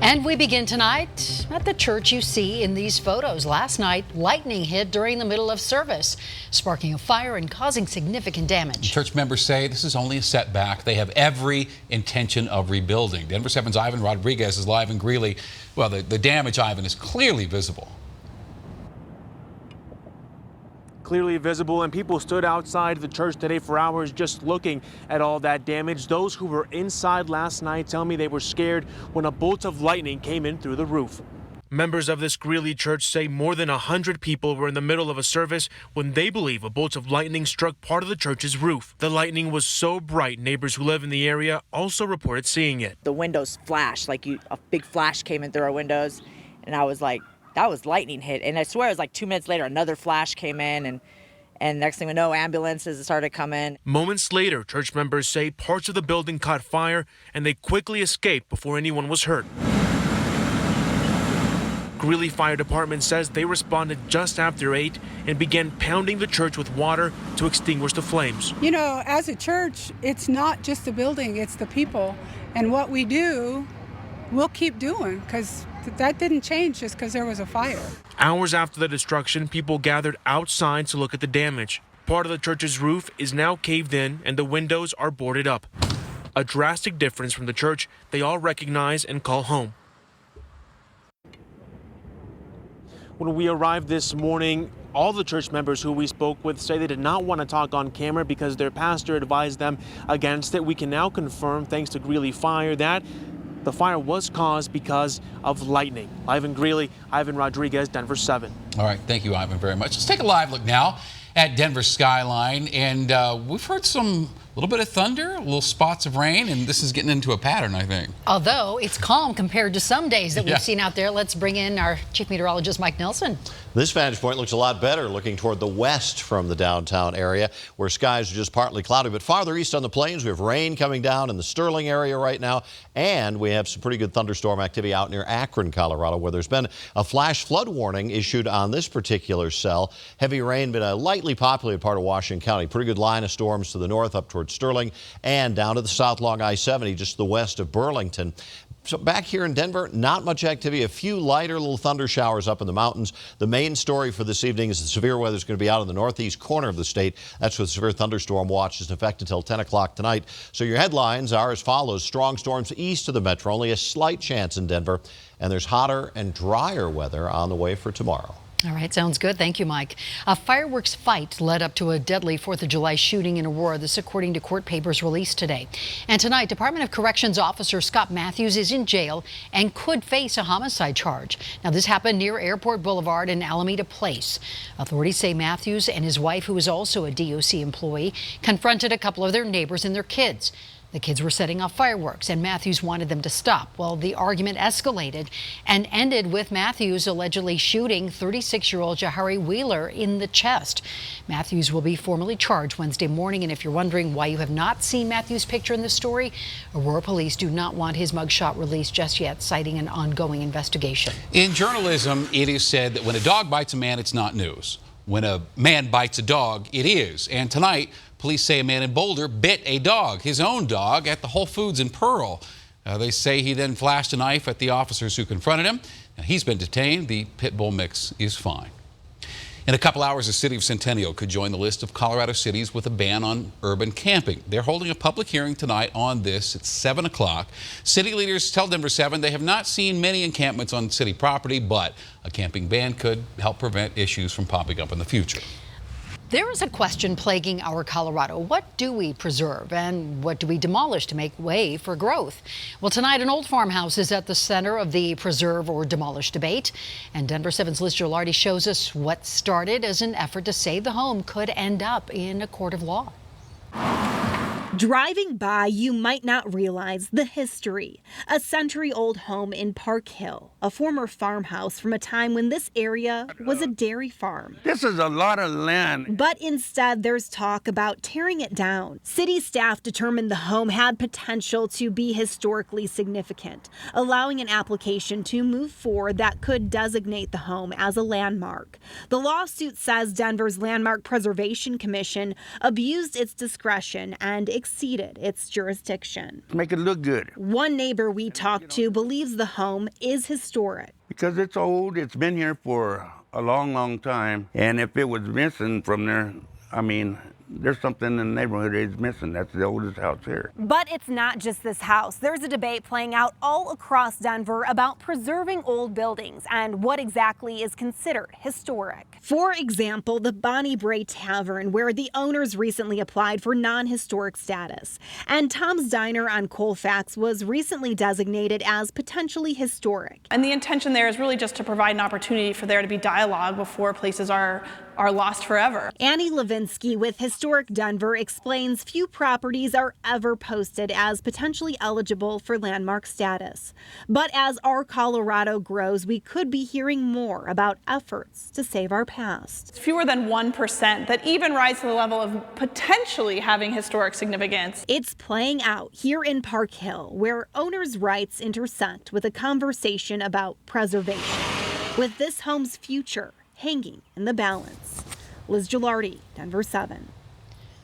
And we begin tonight at the church you see in these photos. Last night, lightning hit during the middle of service, sparking a fire and causing significant damage. Church members say this is only a setback. They have every intention of rebuilding. Denver 7's Ivan Rodriguez is live in Greeley. Well, the damage, Ivan, is clearly visible. Clearly visible, and people stood outside the church today for hours just looking at all that damage. Those who were inside last night tell me they were scared when a bolt of lightning came in through the roof. Members of this Greeley church say more than 100 people were in the middle of a service when they believe a bolt of lightning struck part of the church's roof. The lightning was so bright, neighbors who live in the area also reported seeing it. The windows flashed, like a big flash came in through our windows, and I was like, that was lightning hit. And I swear it was like 2 minutes later, another flash came in, and next thing we know, ambulances started coming. Moments later, church members say parts of the building caught fire and they quickly escaped before anyone was hurt. Greeley Fire Department says they responded just after 8 and began pounding the church with water to extinguish the flames. You know, as a church, it's not just the building, it's the people. And what we do, we'll keep doing, because that didn't change just because there was a fire. Hours after the destruction, people gathered outside to look at the damage. Part of the church's roof is now caved in and the windows are boarded up. A drastic difference from the church they all recognize and call home. When we arrived this morning, all the church members who we spoke with say they did not want to talk on camera because their pastor advised them against it. We can now confirm, thanks to Greeley Fire, that the fire was caused because of lightning. Live in Greeley, Ivan Rodriguez, Denver 7. All right, thank you, Ivan, very much. Let's take a live look now at Denver skyline, and we've heard a little bit of thunder, little spots of rain, and this is getting into a pattern, I think. Although it's calm compared to some days that we've seen out there. Let's bring in our chief meteorologist, Mike Nelson. This vantage point looks a lot better looking toward the west from the downtown area, where skies are just partly cloudy. But farther east on the plains, we have rain coming down in the Sterling area right now, and we have some pretty good thunderstorm activity out near Akron, Colorado, where there's been a flash flood warning issued on this particular cell. Heavy rain been a lightly populated part of Washington County. Pretty good line of storms to the north up towards Sterling and down to the south along I-70, just to the west of Burlington. So back here in Denver, not much activity, a few lighter little thunder showers up in the mountains. The main story for this evening is the severe weather is going to be out in the northeast corner of the state. That's with severe thunderstorm watch is in effect until 10 o'clock tonight. So your headlines are as follows. Strong storms east of the metro, only a slight chance in Denver. And there's hotter and drier weather on the way for tomorrow. All right, sounds good. Thank you, Mike. A fireworks fight led up to a deadly 4th of July shooting in Aurora. This according to court papers released today. And tonight, Department of Corrections officer Scott Matthews is in jail and could face a homicide charge. Now, this happened near Airport Boulevard and Alameda Place. Authorities say Matthews and his wife, who is also a DOC employee, confronted a couple of their neighbors and their kids. The kids were setting off fireworks, and Matthews wanted them to stop. Well, the argument escalated and ended with Matthews allegedly shooting 36-year-old Jahari Wheeler in the chest. Matthews will be formally charged Wednesday morning, and if you're wondering why you have not seen Matthews' picture in the story, Aurora police do not want his mugshot released just yet, citing an ongoing investigation. In journalism, it is said that when a dog bites a man, it's not news. When a man bites a dog, it is. And tonight, police say a man in Boulder bit a dog, his own dog, at the Whole Foods in Pearl. They say he then flashed a knife at the officers who confronted him. Now, he's been detained. The pit bull mix is fine. In a couple hours, the city of Centennial could join the list of Colorado cities with a ban on urban camping. They're holding a public hearing tonight on this at 7 o'clock. City leaders tell Denver 7 they have not seen many encampments on city property, but a camping ban could help prevent issues from popping up in the future. There is a question plaguing our Colorado. What do we preserve and what do we demolish to make way for growth? Well, tonight, an old farmhouse is at the center of the preserve or demolish debate. And Denver 7's Liz Gilardi shows us what started as an effort to save the home could end up in a court of law. Driving by, you might not realize the history. A century-old home in Park Hill, a former farmhouse from a time when this area was a dairy farm. This is a lot of land. But instead, there's talk about tearing it down. City staff determined the home had potential to be historically significant, allowing an application to move forward that could designate the home as a landmark. The lawsuit says Denver's Landmark Preservation Commission abused its discretion and exceeded its jurisdiction. Make it look good. One neighbor we talked to believes the home is historic. Because it's old, it's been here for a long, long time. And if it was missing from there, I mean, there's something in the neighborhood that is missing. That's the oldest house here. But it's not just this house. There's a debate playing out all across Denver about preserving old buildings and what exactly is considered historic. For example, the Bonnie Bray Tavern, where the owners recently applied for non-historic status. And Tom's Diner on Colfax was recently designated as potentially historic. And the intention there is really just to provide an opportunity for there to be dialogue before places are lost forever. Annie Levinsky with Historic Denver explains few properties are ever posted as potentially eligible for landmark status. But as our Colorado grows, we could be hearing more about efforts to save our past. It's fewer than 1% that even rise to the level of potentially having historic significance. It's playing out here in Park Hill, where owners' rights intersect with a conversation about preservation, with this home's future hanging in the balance. Liz Gilardi, Denver 7.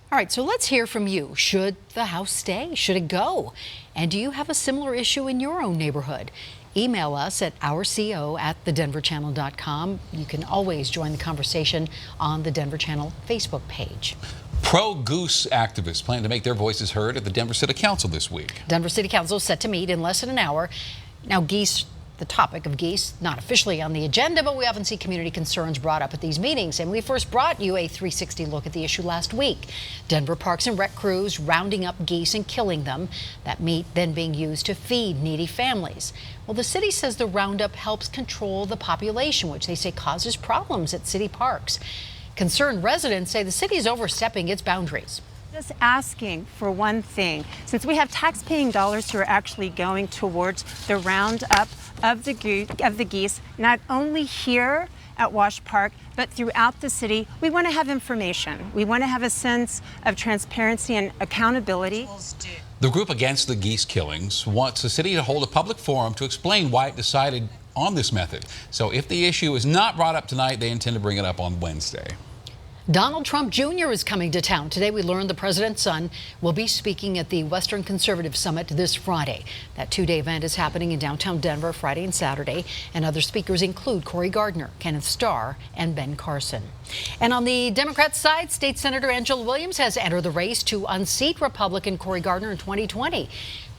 All right, so let's hear from you. Should the house stay? Should it go? And do you have a similar issue in your own neighborhood? Email us at ourco@thedenverchannel.com. You can always join the conversation on the Denver Channel Facebook page. Pro-goose activists plan to make their voices heard at the Denver City Council this week. Denver City Council is set to meet in less than an hour. Now, the topic of geese, not officially on the agenda, but we often see community concerns brought up at these meetings. And we first brought you a 360 look at the issue last week. Denver Parks and Rec crews rounding up geese and killing them. That meat then being used to feed needy families. Well, the city says the roundup helps control the population, which they say causes problems at city parks. Concerned residents say the city is overstepping its boundaries. Just asking for one thing, since we have tax-paying dollars who are actually going towards the roundup of the geese, not only here at Wash Park, but throughout the city, we want to have information. We want to have a sense of transparency and accountability. The group against the geese killings wants the city to hold a public forum to explain why it decided on this method. So if the issue is not brought up tonight, they intend to bring it up on Wednesday. Donald Trump Jr. is coming to town. Today we learned the president's son will be speaking at the Western Conservative Summit this Friday. That two-day event is happening in downtown Denver Friday and Saturday, and other speakers include Cory Gardner, Kenneth Starr, and Ben Carson. And on the Democrat side, State Senator Angela Williams has entered the race to unseat Republican Cory Gardner in 2020.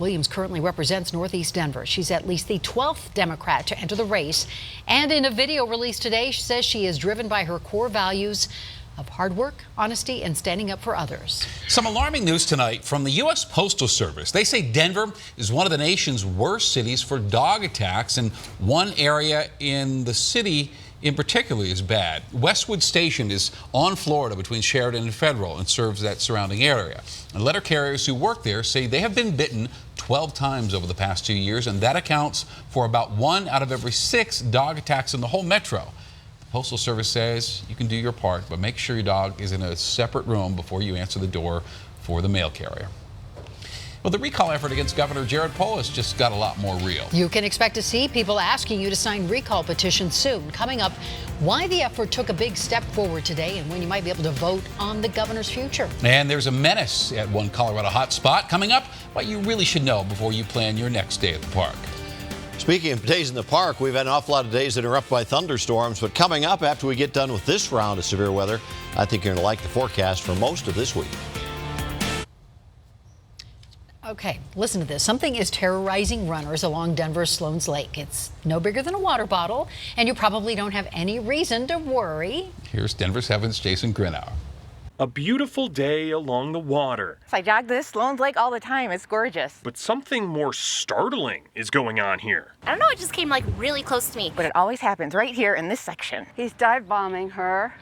Williams currently represents Northeast Denver. She's at least the 12th Democrat to enter the race. And in a video released today, she says she is driven by her core values of hard work, honesty, and standing up for others. Some alarming news tonight from the U.S. Postal Service. They say Denver is one of the nation's worst cities for dog attacks, and one area in the city in particular is bad. Westwood Station is on Florida between Sheridan and Federal and serves that surrounding area. And letter carriers who work there say they have been bitten 12 times over the past 2 years, and that accounts for about 1 out of every 6 dog attacks in the whole metro. Postal Service says you can do your part, but make sure your dog is in a separate room before you answer the door for the mail carrier. Well, the recall effort against Governor Jared Polis just got a lot more real. You can expect to see people asking you to sign recall petitions soon. Coming up, why the effort took a big step forward today and when you might be able to vote on the governor's future. And there's a menace at one Colorado hotspot. Coming up, what you really should know before you plan your next day at the park. Speaking of days in the park, we've had an awful lot of days that are interrupted by thunderstorms, but coming up after we get done with this round of severe weather, I think you're going to like the forecast for most of this week. Okay, listen to this. Something is terrorizing runners along Denver's Sloan's Lake. It's no bigger than a water bottle, and you probably don't have any reason to worry. Here's Denver 7's Jason Grinauer. A beautiful day along the water. I jog this Sloan's Lake all the time. It's gorgeous. But something more startling is going on here. I don't know, it just came like really close to me. But it always happens right here in this section. He's dive bombing her.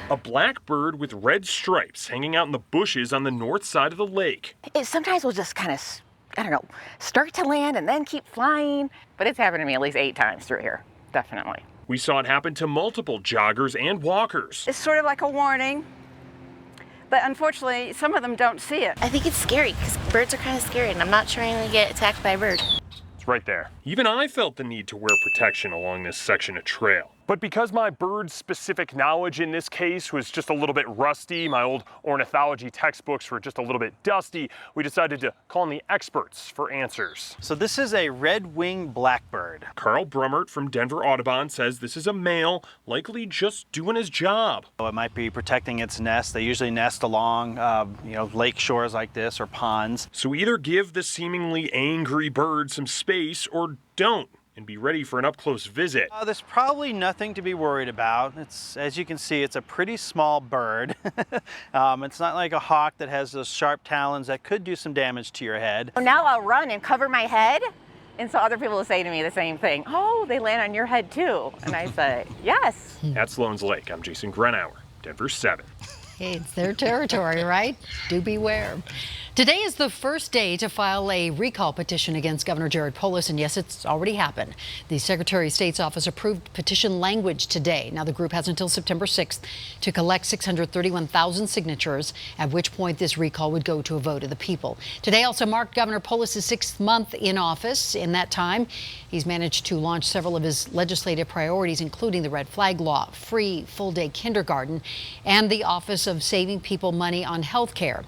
A black bird with red stripes hanging out in the bushes on the north side of the lake. It sometimes will just kind of, I don't know, start to land and then keep flying. But it's happened to me at least 8 times through here, definitely. We saw it happen to multiple joggers and walkers. It's sort of like a warning, but unfortunately, some of them don't see it. I think it's scary because birds are kind of scary and I'm not trying to get attacked by a bird. It's right there. Even I felt the need to wear protection along this section of trail. But because my bird-specific knowledge in this case was just a little bit rusty, my old ornithology textbooks were just a little bit dusty, we decided to call in the experts for answers. So this is a red-winged blackbird. Carl Brummert from Denver Audubon says this is a male, likely just doing his job. It might be protecting its nest. They usually nest along, lake shores like this or ponds. So either give the seemingly angry bird some space or don't, and be ready for an up-close visit. There's probably nothing to be worried about. As you can see, it's a pretty small bird. It's not like a hawk that has those sharp talons that could do some damage to your head. Now I'll run and cover my head, and so other people will say to me the same thing. Oh, they land on your head too. And I say, yes. At Sloan's Lake, I'm Jason Grenauer, Denver 7. Hey, it's their territory, right? Do beware. Today is the first day to file a recall petition against Governor Jared Polis, and yes, it's already happened. The Secretary of State's office approved petition language today. Now, the group has until September 6th to collect 631,000 signatures, at which point this recall would go to a vote of the people. Today also marked Governor Polis' 6th month in office. In that time, he's managed to launch several of his legislative priorities, including the red flag law, free full-day kindergarten, and the Office of Saving People Money on health care.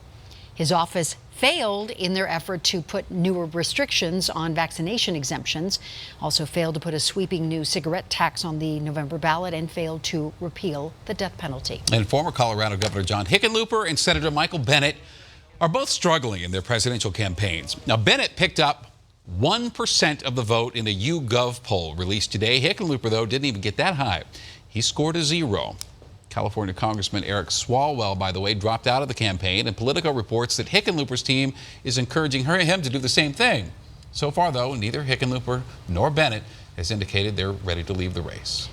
His office failed in their effort to put newer restrictions on vaccination exemptions, also failed to put a sweeping new cigarette tax on the November ballot, and failed to repeal the death penalty. And former Colorado Governor John Hickenlooper and Senator Michael Bennet are both struggling in their presidential campaigns. Now, Bennet picked up 1% of the vote in a YouGov poll released today. Hickenlooper, though, didn't even get that high. He scored a 0. California Congressman Eric Swalwell, by the way, dropped out of the campaign, and Politico reports that Hickenlooper's team is encouraging him to do the same thing. So far, though, neither Hickenlooper nor Bennet has indicated they're ready to leave the race.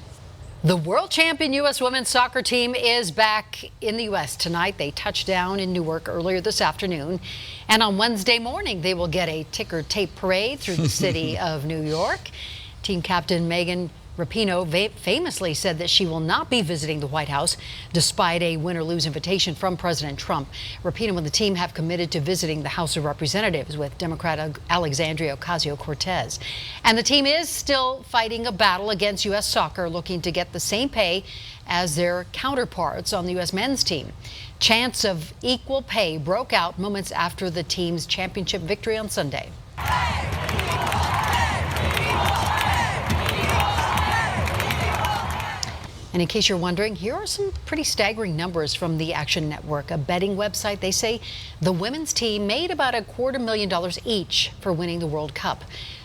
The world champion U.S. women's soccer team is back in the U.S. tonight. They touched down in Newark earlier this afternoon, and on Wednesday morning they will get a ticker tape parade through the city of New York. Team captain Megan Rapinoe famously said that she will not be visiting the White House despite a win-or-lose invitation from President Trump. Rapinoe and the team have committed to visiting the House of Representatives with Democrat Alexandria Ocasio-Cortez. And the team is still fighting a battle against U.S. soccer, looking to get the same pay as their counterparts on the U.S. men's team. Chants of equal pay broke out moments after the team's championship victory on Sunday. And in case you're wondering, here are some pretty staggering numbers from the Action Network, a betting website. They say the women's team made about $250,000 each for winning the World Cup.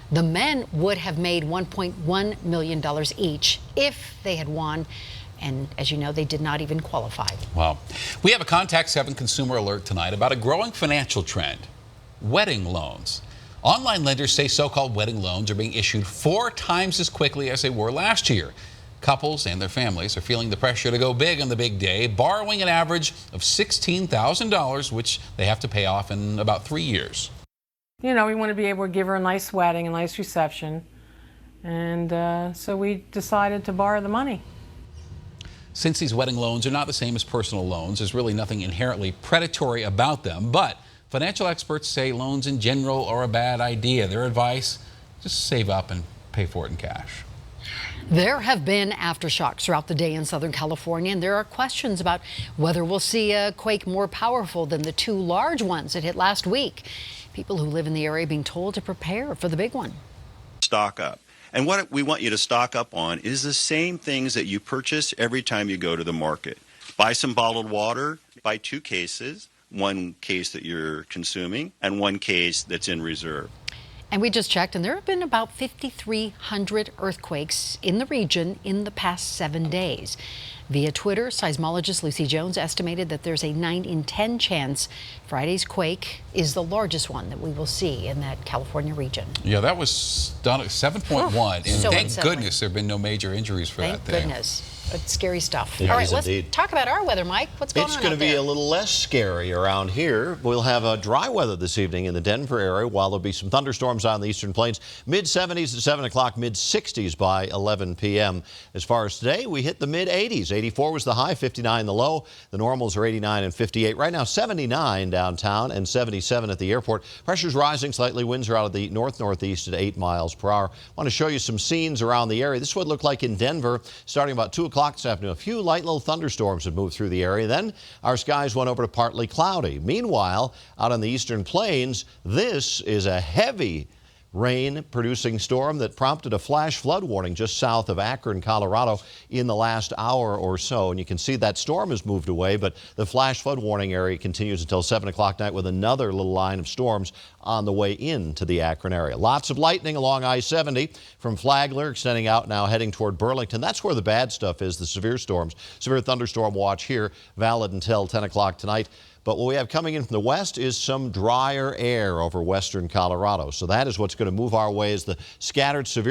The men would have made $1.1 million each if they had won. And as you know, they did not even qualify. Wow. We have a Contact 7 consumer alert tonight about a growing financial trend: wedding loans. Online lenders say so-called wedding loans are being issued 4 times as quickly as they were last year. Couples and their families are feeling the pressure to go big on the big day, borrowing an average of $16,000, which they have to pay off in about 3 years. You know, we want to be able to give her a nice wedding, a nice reception, and so we decided to borrow the money. Since these wedding loans are not the same as personal loans, there's really nothing inherently predatory about them, but financial experts say loans in general are a bad idea. Their advice: just save up and pay for it in cash. There have been aftershocks throughout the day in Southern California, and there are questions about whether we'll see a quake more powerful than the 2 large ones that hit last week. People who live in the area are being told to prepare for the big one. Stock up. And what we want you to stock up on is the same things that you purchase every time you go to the market. Buy some bottled water, buy 2 cases, 1 case that you're consuming and 1 case that's in reserve. And we just checked, and there have been about 5,300 earthquakes in the region in the past 7 days. Via Twitter, seismologist Lucy Jones estimated that there's a 9 in 10 chance Friday's quake is the largest one that we will see in that California region. Yeah, that was done at 7.1, and so thank unsettling. goodness there have been no major injuries for that thing. Thank goodness. scary stuff. It All right, is let's indeed. talk about our weather, Mike. What's going on It's out going to be there? a little less scary around here. We'll have dry weather this evening in the Denver area, while there'll be some thunderstorms on the eastern plains. Mid-70s at 7 o'clock, mid-60s by 11 p.m. As far as today, we hit the mid-80s. 84 was the high, 59 the low. The normals are 89 and 58. Right now, 79 downtown and 77 at the airport. Pressure's rising slightly. Winds are out of the north-northeast at 8 miles per hour. I want to show you some scenes around the area. This is what it looked like in Denver starting about 2 o'clock this afternoon. A few light little thunderstorms had moved through the area. Then our skies went over to partly cloudy. Meanwhile, out on the eastern plains, this is a heavy rain-producing storm that prompted a flash flood warning just south of Akron, Colorado in the last hour or so. And you can see that storm has moved away, but the flash flood warning area continues until 7 o'clock tonight with another little line of storms on the way into the Akron area. Lots of lightning along I-70 from Flagler, extending out now heading toward Burlington. That's where the bad stuff is, the severe storms. Severe thunderstorm watch here, valid until 10 o'clock tonight. But what we have coming in from the west is some drier air over western Colorado. So that is what's going to move our way as the scattered severe